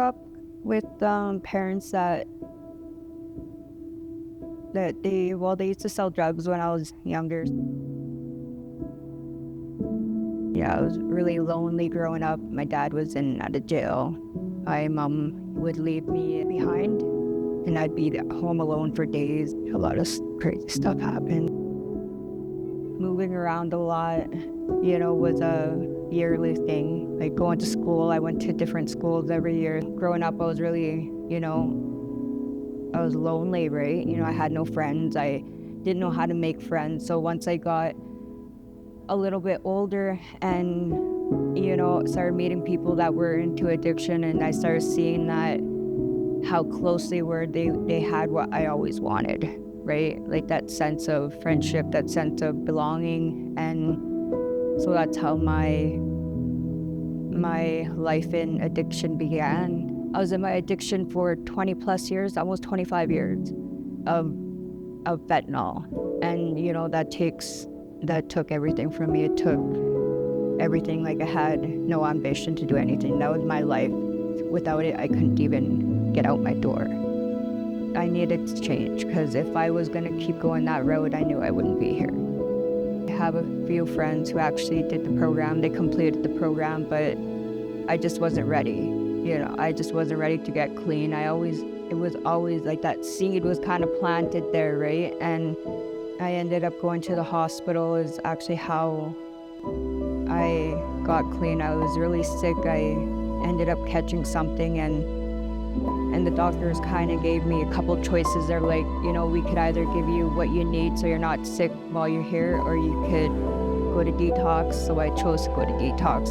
up with parents that they used to sell drugs when I was younger. Yeah, I was really lonely growing up. My dad was in and out of jail. My mom would leave me behind, and I'd be home alone for days. A lot of crazy stuff happened. Moving around a lot, was a yearly thing. Like going to school, I went to different schools every year. Growing up, I was really, I was lonely, right? I had no friends. I didn't know how to make friends. So once I got a little bit older and, started meeting people that were into addiction, and I started seeing that how close they were, they had what I always wanted, right? Like that sense of friendship, that sense of belonging. And so that's how my life in addiction began. I was in my addiction for 20 plus years, almost 25 years of fentanyl. And, that took everything from me. It took everything. Like I had no ambition to do anything. That was my life. Without it, I couldn't even get out my door. I needed to change, because if I was gonna keep going that road, I knew I wouldn't be here. I have a few friends who actually did the program. They completed the program, but I just wasn't ready. I just wasn't ready to get clean. It was always like that seed was kind of planted there, right? And I ended up going to the hospital is actually how I got clean. I was really sick. I ended up catching something, and the doctors kind of gave me a couple choices. They're like, we could either give you what you need so you're not sick while you're here, or you could go to detox. So I chose to go to detox.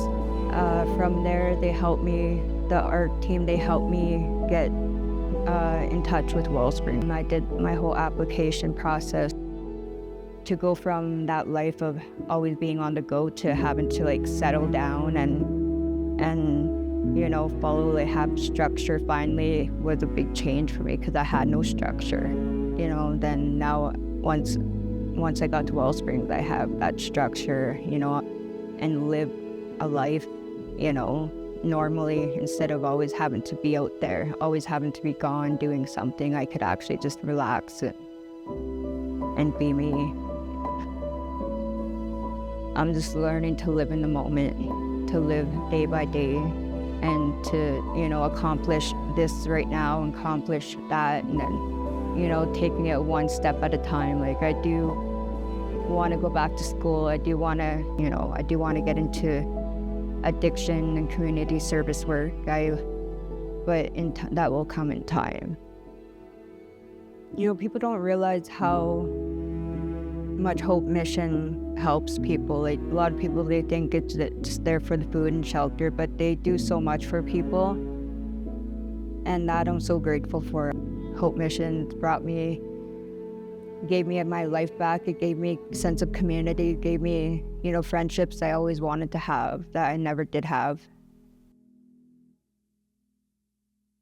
From there, they helped me, the ARC team, they helped me get in touch with Wellspring. I did my whole application process to go from that life of always being on the go to having to settle down and follow, have structure. Finally was a big change for me, because I had no structure. Then now once I got to Wellspring, I have that structure, and live a life, normally, instead of always having to be out there, always having to be gone doing something. I could actually just relax and be me. I'm just learning to live in the moment, to live day by day, and to, accomplish this right now and accomplish that, and then, taking it one step at a time. Like I do want to go back to school. I do want to get into addiction and community service work. But that will come in time. People don't realize how much Hope Mission helps people. Like a lot of people, they think it's just there for the food and shelter, but they do so much for people, and that I'm so grateful for. Hope Mission gave me my life back. It gave me a sense of community. It gave me, friendships I always wanted to have that I never did have.